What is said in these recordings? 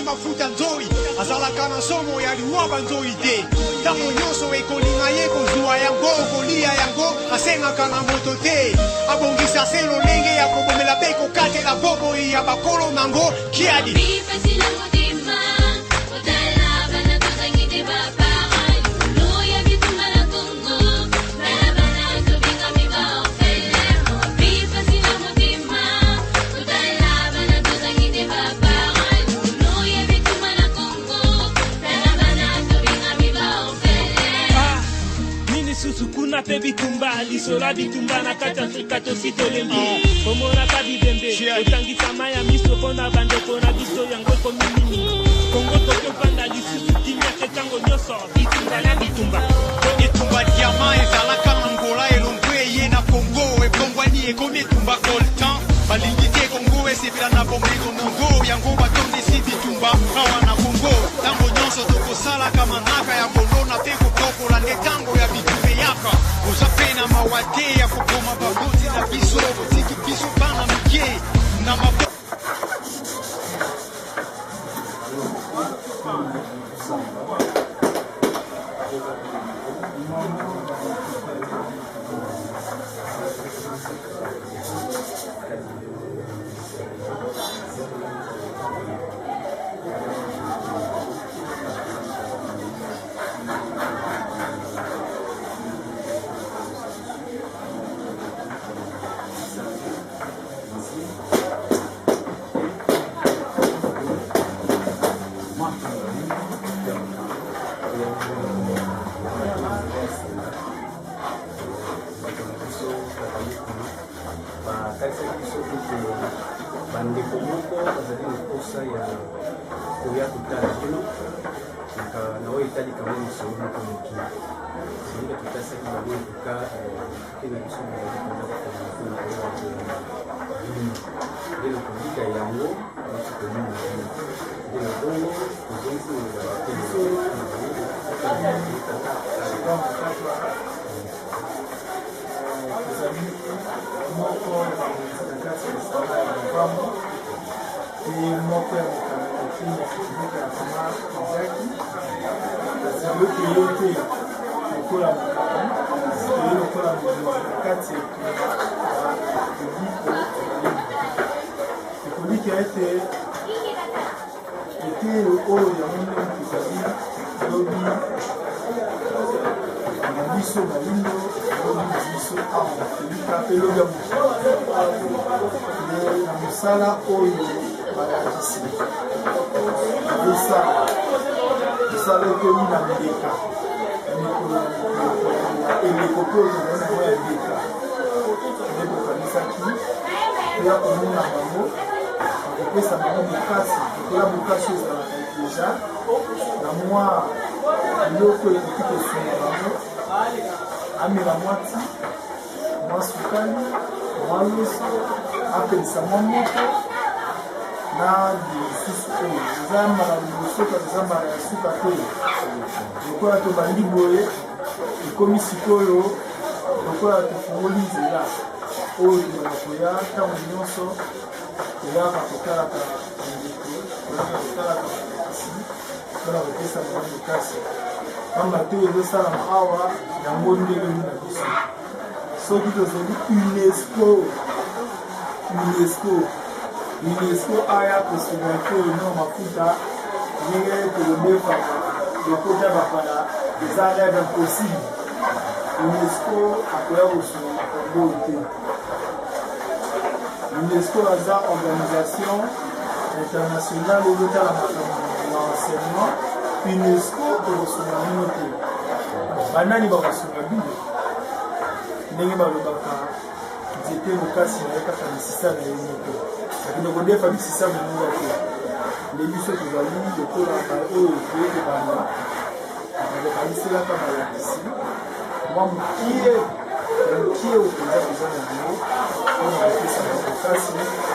ni mafuta nzoi azalaka na somo ya liwaba nzoi te ntango nyonso ekolinga ye kozwa yango kolia yango asengaka na moto te abongisa se lolenge ya kobomela mpe kokatela boboi ya bakolo nango kiadi Kuna pe bitumba lisola bitumba na kati Afrika tosi tolembi komona ka bidembe otangisa maya miso pona bandeko na biso yango komini Kongo tokyo panda lisusu kimia ketango nyoso bitumba na bitumba etumba diama ezalaka na Angola elongwe ye na Kongo ebongwani ekomi etumba coltan balingi te Kongo esepela na bomengo nango yango batondisi bitumba awa na Kongo ntango nyonso tokosalaka manaka ya kolona mpe kokokola nde ntango ya bitumba yaka ozapena mawate ya kokoma baboti na biso botiki biso bana mike na mabo bandeko moko bazali lokosa ya koya kotala bino na oyo etali kamwe mosolo moko moki soki totasaki bango etuka te na biso nde na kobika yango neti komona bino nde na bongo tozongi moko ya mokili ya kama ezaki kasi yote lokola mokili lokola kati ekolika ete oyo ya monde ezali lobi na biso balindo lobi na biso awa elika mpe lobi ya mokili na mosala oyo balakisi mosala ekomi na mbeka eleko mpe ozozana yango ya mbeka nde bokanisaki mpe ya komona bango bakopesa bango bokasi lokola bokasi ezalaka deja na mwa biloko ekoki kosunga bango amela mwa ti mwa sukali mwa loso apelisa mwa moto na lisusu oyo eza mbala liboso kasi eza mbala ya suka te lokola tobandi boye ekomi sikoyo lokola tofungoli nzela oyo tobanda koya ntango nyonso toyaka kotalaka ndeko toyaka kotalaka kasi mpona kopesa bango kasi pamba te oyo ezosalama awa yango ndeleli na biso soki tozali UNESCO aya kosuete no mafuta ndenge tolobefaka lokota bapana eza rêve impossible UNESCO akoya kosunga makambo te UNESCO aza organisation internationale ezotala makambo ya enseignement UNESCO ekosunga nino te banani bakosunga bino ndenge balobaka nzete lokasi na ye kaka misisa na ye moko lakini okodefa misisa mononga te nde biso tozali lokola oyo toyeke banda bakaniselaka balakisi mwa mokie oyo mpenza koza na yango mpona kopesa bakokasi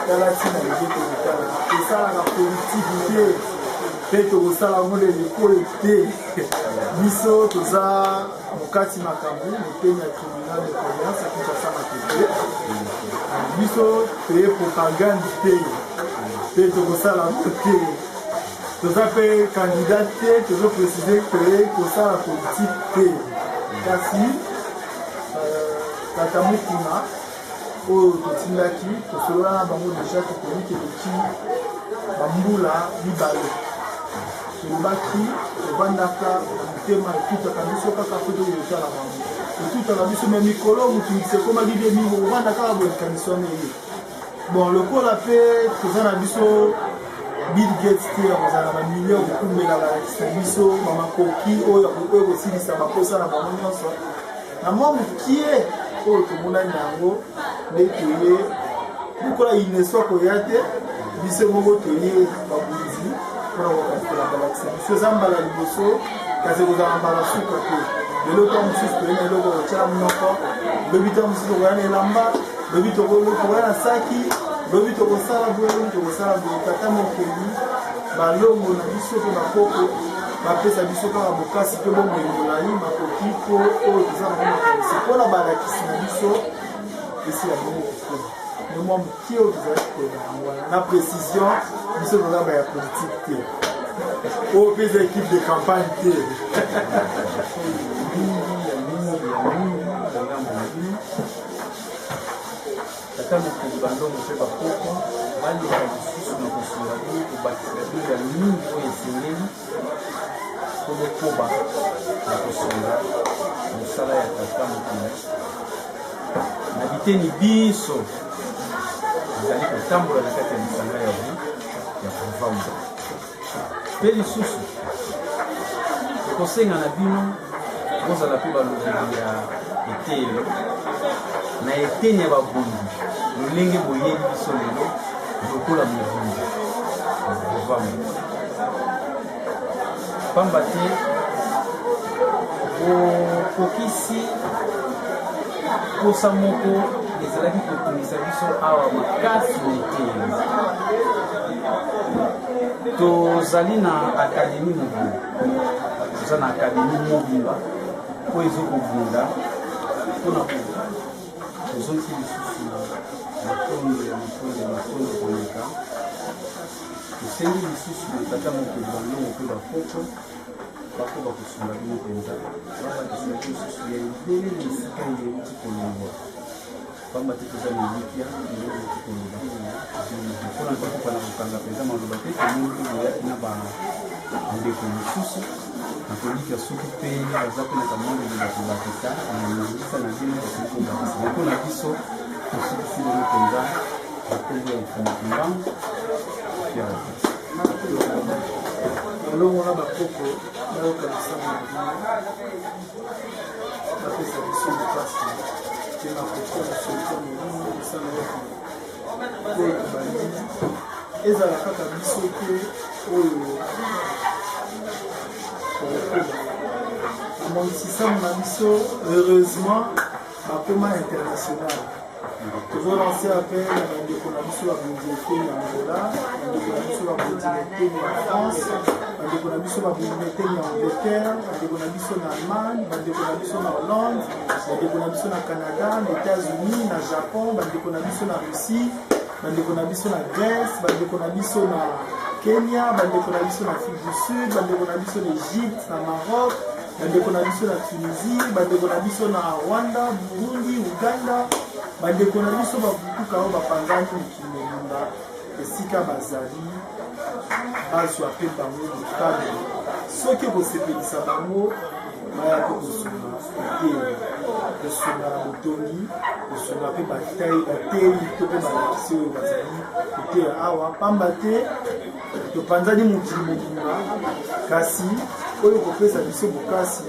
tala ntina lebe tokotala esalaka politike te mpe tokosala yango leleko oyo te biso toza mokati makambo motemi ya tribunal de commerce ya kinshasa matete biso toye propagande te mpe tokosala yango te toza mpe candidat te tozoprécise ke kosala politique te kasi tata mokuna oyo totindaki tosolola na bango deja tokoni ke toki bambula mibale tolobaki tovandaka motema etutaka biso kaka mpe toyotala bango etutaka biso me mikolo motungisa ekomaki bie mingi ovanda kaka bolikaniso wana eye bon lokola mpe toza na biso Bill Gates te akozala na bamilio kokumbela balakisa biso bamakoki oyo kosilisa baposa na bango nyonso na mwa mokie oyo tomonani yango nde toye lokola unesco koya te biso moko toye babunzi mpona kokatikola balakisa biso eza mbala liboso kasi ekozala mbala suka te lelo to mosusu toye na eloko kotyala monoko lobi to mosusu tokoya na elamba lobi tokoya na saki lobi tokosala boye tokosala boye tata mokeli balongo na biso mpe bakoko bapesa biso kaka bokasi mpe bomoi molai makoki mpo oyo toza nango makanisi mpona balakisi na biso esi ya bongo kokoma me mwa mokie oyo tozalaki koyeba yango wana na précision biso toza baya politike te oyo mpe eza équipe de campagne te tata mokili bandongo mpe bakoko baleka lisusu na kosunga bino kobakisa bino ya mingi oyo esengeli po bokoba na kosunga mosala ya tata mokili na biteni biso ezali kotambola na kati ya misanga ya kovamba mpe lisusu ekosenga na bino bozala mpe balobeli ya etelo na eteni ya babongi lolenge boyebi biso lelo lokola movungu kovamba pamba te okokisi posa moko ezalaki kotumisa biso awa makasi na eteni tozali na akademi mobimba toza na akademi mobimba po ezokobunda mpona tozoki lisusu matondo ya matondo koleka tosengi lisusu tata mokili bandongo mpe bakoko bakoba kosunga bino mpenza babakisa lisusu ya ebele na esika eyeuti kolongwa pamba te toza na elikya eyeuti koloba mpona tokoka na kokanga mpenza maloba te tomoni boyaki na bandeko mosusu nakolika soki mpe baza mpe na kamondeli bato bakita naingisa na bino bakoki kobakisa mpona biso tosilisi bino mpenza bakombo ya ifumukumbango pia bakisi elongo na bakoko bayokanisa na bino bapesa biso makasi te na kotia solution molimo esala yoki oyo tobandi ezala kaka biso te oyo amonisisamu na biso heureusement bakoma international tozolanse appel na bandeko na biso babundi eteni ya angola bandeko na biso babundi eteni ya france bandeko na biso babundi eteni ya angleterre bandeko na biso na allemagne bandeko na biso na hollande bandeko na biso na canada na états-unis na japon bandeko na biso na russie bandeko na biso na grèce bandeko na biso na Kenya, bandeko na biso na Afrique du Sud, bandeko na biso na Egypte, na Maroc, bandeko na biso na Tunisie, bandeko na biso na Rwanda, Burundi, Uganda, bandeko na biso babutuka oyo bapanzani mokili mobimba esika bazali bazwa mpe bango mokano soki ekosepelisa bango baya mpe kosunga eteni kosunga na botongi kosunga mpe batei to mpe balakisi oyo bazali koteya awa pamba te topanzani mokili mobimba kasi oyo kopesa biso bokasi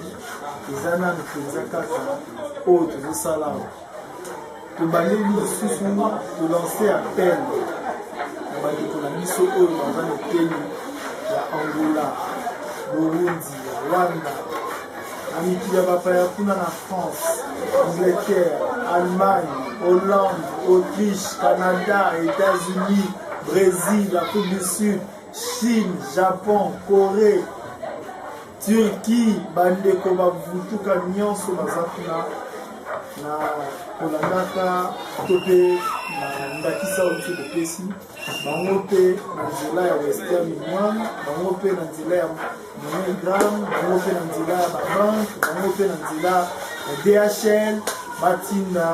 eza nanu mpenza kaka oyo tozosala awa tobandeli lisusu tolanse appel na bandeko na biso oyo baza na eteni ya angola burundi ya rwanda na mikili ya bapaya kuna na france angleterre allemagne hollande autriche canada états-unis brésil afrique du sud chine japon corée turquie bandeko bavutuka nyonso baza kuna na kolandaka to mpe na ndakisa oyo biso topesi bango mpe na nzela ya western union, bango mpe na nzela ya MoneyGram, bango mpe na nzela ya babanke, bango mpe na nzela ya DHL, batinda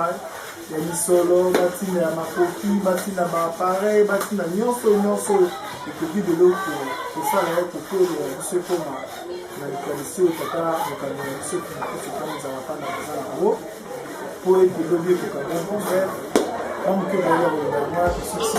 ya misolo, batinda ya makoki, batinda baappareil, batinda nyonso ekoki deloko kosala ye kokolo ya biso ekoma na likanisi oyo tata mokambi na biso kinakosokamizala mpana koza nango po ete lobi ekokanga ouvert amoke boya kolobanga bisosi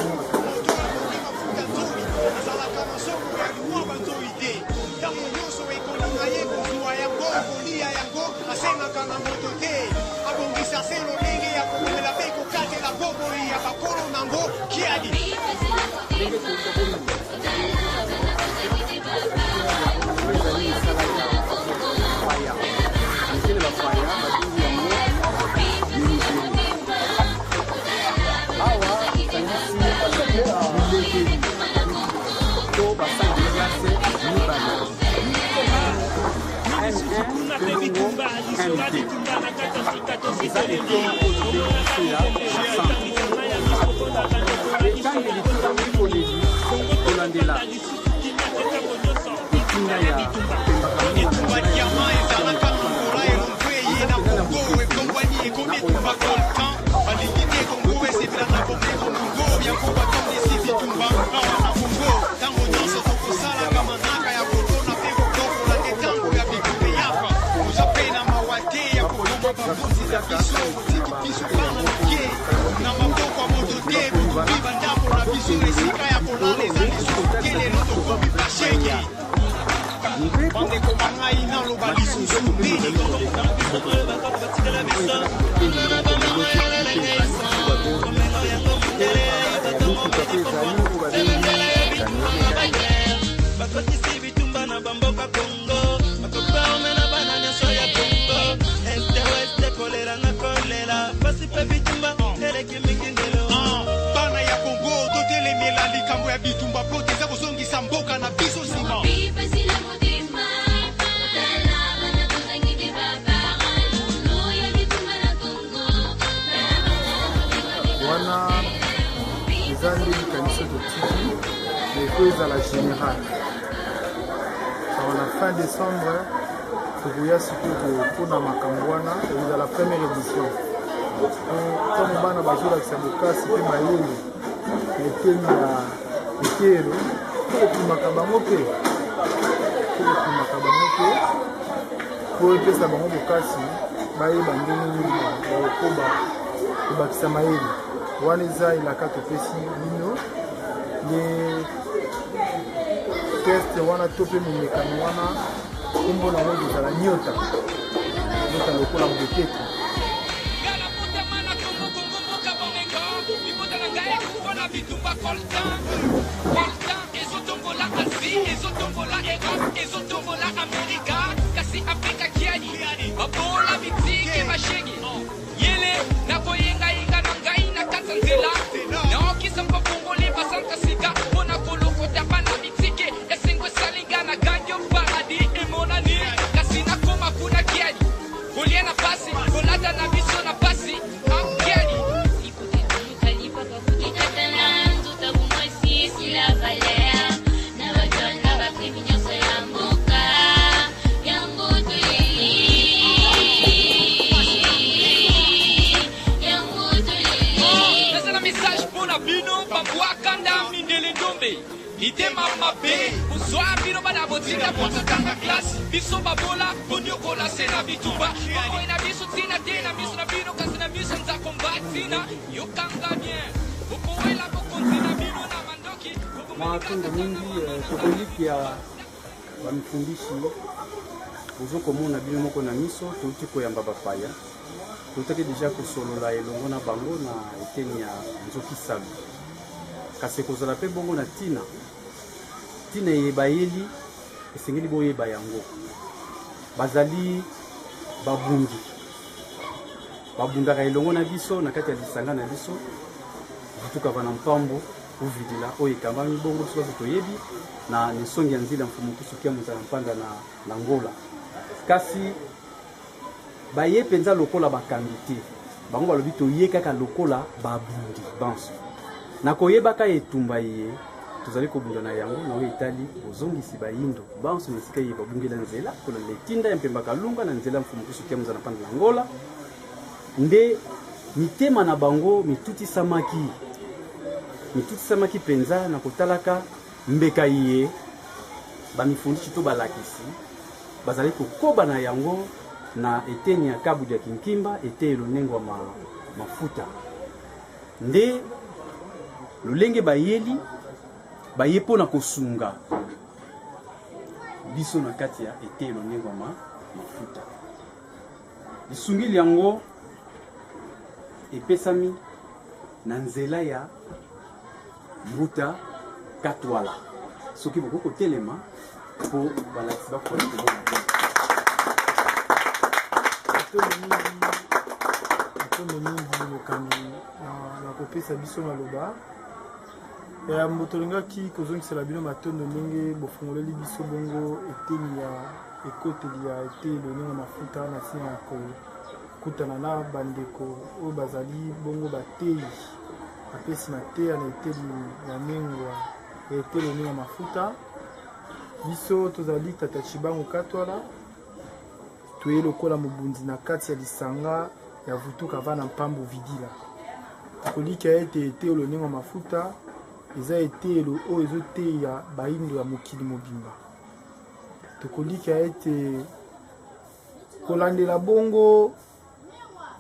à la générale. À la fin décembre, pour la première édition. Comme on a besoin de faire des cas, c'est test wana tope mumekano wana kombo na moyo ezala nyota lokola mbeketi matungo mingi tokoliki ya bamifundishi ozokomona bino moko na miso touti koyamba bapaya totaki deja kosolola elongo na bango na eteni ya nzoki salu kasi kozala mpe bongo na tina eyeba yeli esengeli boyeba yango bazali babundaka elongo na biso na kati ya lisanga na biso vitukaka na mpambo uvidila oyo ekambami bongo soki toyebi na nisongi ya nzela mfumu kusukia mozala mpanda na ngola kasi baye mpenza lokola bakangi te bango balobi toye kaka lokola babundi banso nakoyebaka etumba ye tozali kobunda na yango na oyo etali bozongisi bayindo banso na esika ye babungela nzela kola letinda ya mpemba kalunga na nzela mfumu kusukia muza na pande la Angola nde mitema na bango mitutisamaki penza na kotalaka mbeka ye bamifundisi to balakisi bazali kokoba na yango na eteni ya kabu ya kinkimba ete elonengwa mafuta nde lolenge bayeli baye mpona kosunga biso na kati ya ete elonengwa mafuta lisungili yango epesami na nzela ya Mbuta Katwala soki boko kotelema po balakisi bakona kobona atondo mingi mokambi na kopesa biso maloba ya motolingaki kozongisela bino matondo ndenge bofungoleli biso bongo eteni ya ekoteli ya ete elonenga mafuta na nsima ya kokutana na bandeko oyo bazali bongo bateyi apesi na teya na eteli ya nengwa ya ete elonenga mafuta biso tozali tata Chibango Katwala toye lokola mobundi na kati ya lisanga ya vutuka vana mpambo vidila tokolika ete ete elonenga mafuta eza etelo oyo ezoteya bayindo ya mokili mobimba tokolika ete kolandela bongo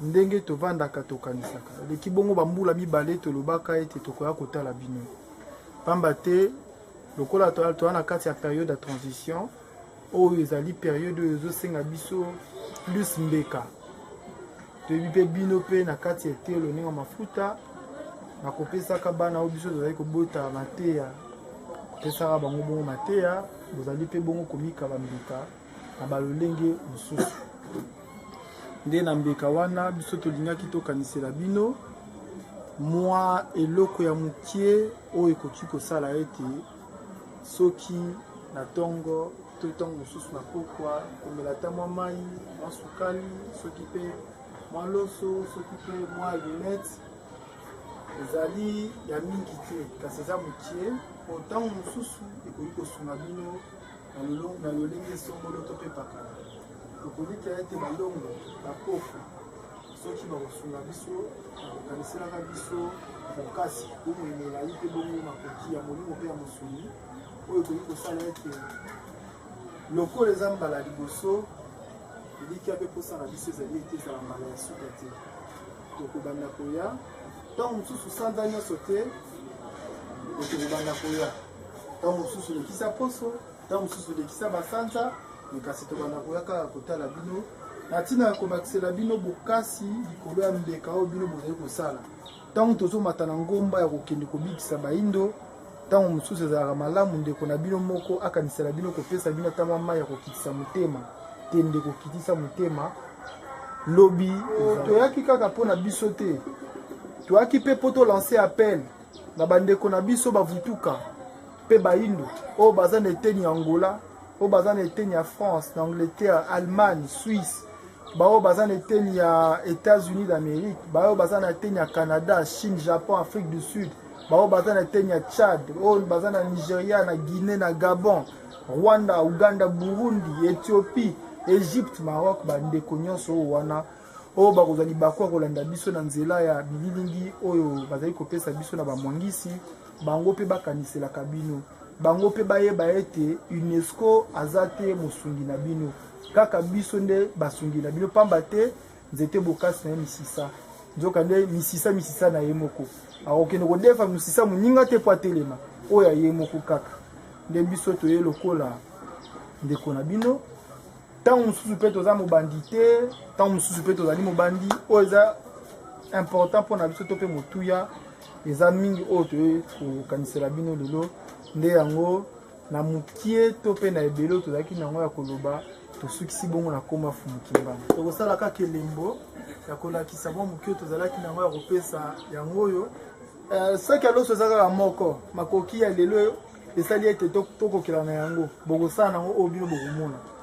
ndenge tovandaka tokanisaka leki bongo bambula mibale tolobaka ete tokoya kotala bino pamba te lokola toza na kati ya période ya transition oyo ezali période oyo ezosenga biso plus mbeka toyebi mpe bino mpe na kati ya ete elonenga mafuta nakopesaka bana oyo biso tozali kobota mateya kopesaka bango bongo mateya bozali mpe bongo komika bambeka na balolenge mosusu nde na mbeka wana biso tolingaki tokanisela bino mwa eloko ya mokie oyo ekoki kosala ete soki na ntongo to ntongo mosusu na pokwa komela ata mwa mai mwa sukali soki mpe mwa loso soki mpe mwa lunette ezali ya mingi te kasi eza mokie po ntango mosusu ekoki kosunga bino na lolenge songolo to mpe pakala tokolika ete balongo bapoko soki bakosunga biso bakokaniselaka biso bokasi bomwemela ye mpe bongo makoki ya molimo mpe ya mosuni oyo ekoki kosala ete lokola eza mbala liboso eliki ape mposa na biso ezali ete ezala mbala ya suka te tokobanda koya ntango mosusu sanza nyonso te tokobanda koya ntango mosusu elekisa poso ntango mosusu elekisa basanza kasi tobanda koya kaka kotala bino na ntina ya komakisela bino bokasi likolo ya mbeka oyo bino bozali kosala ntango tozomata na ngomba ya kokende kobikisa bayindo ntango mosusu ezalaka malamu ndeko na bino moko akanisela bino kopesa bino ata mwa mai ya kokitisa motema te nde kokitisa motema lobi toyaki kaka mpo na biso te toyaki mpe mpo tolanse appel na bandeko na biso bavutuka mpe bayindo oyo baza na eteni ya Angola oyo baza na eteni ya France na Angleterre Allemagne Suisse baoyo baza na eteni ya États-Unis d'Amérique baoyo baza na eteni ya Canada Chine Japon Afrique du Sud baoyo baza na eteni ya Tchad oyo baza na Nigeria na Guinée na Gabon Rwanda Uganda Burundi Ethiopie Egypte Maroc bandeko nyonso oyo wana oyo bakozali bakwa kolanda biso na nzela ya bililingi oyo bazali kopesa biso na bamwangisi bango mpe bakaniselaka bino bango mpe bayeba ete UNESCO aza te mosungi na bino kaka biso nde basungi na bino pamba te nzete bokasi na ye misisa nzoka nde misisa na ye moko akokende kodefa misisa moninga te po atelema oyo aye moko kaka nde biso toye lokola ndeko na bino ntango mosusu mpe toza mobandi te ntango mosusu mpe tozali mobandi oyo eza important mpo na biso to mpe motuya eza mingi oyo toye kokanisela bino lelo nde yango na mokie to mpe na ebele oyo tozalaki nango ya koloba tosukisi bongo na koma fumukimbana tokosala kaka elembo ya kolakisa mwa mokie oyo tozalaki nango ya kopesa yango oyo saki ya loso eza kaka moko makoki ya lelo esali ete tokokela na yango bokosala nango oyo bino bokomona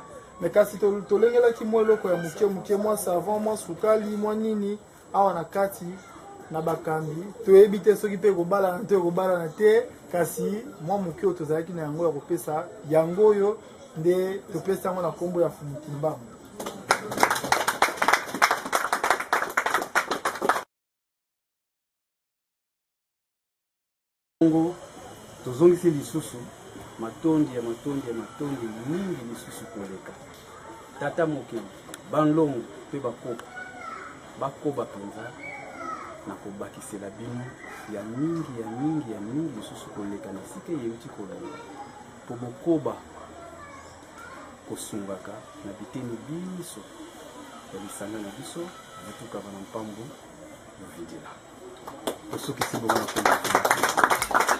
me kasi tolengelaki mwa eloko ya mokie mwa savon mwa sukali mwa nini awa na kati na bakambi toyebi te soki pe kobala na te kobala na te kasi mwa moki oyo tozalaki na yango ya kopesa yango oyo nde topesa yango na kombo ya Fumutimbangu. Kongo tozongisi lisusu matondi mingi lisusu koleka tata mokili banlongo pe bakoba penza na kobakisela bino ya mingi lisusu koleka na sike yeuti kolonga po bokoba kosungaka na biteni biso ya bisanga na biso vituka bana mpambu videla osokisi bongo na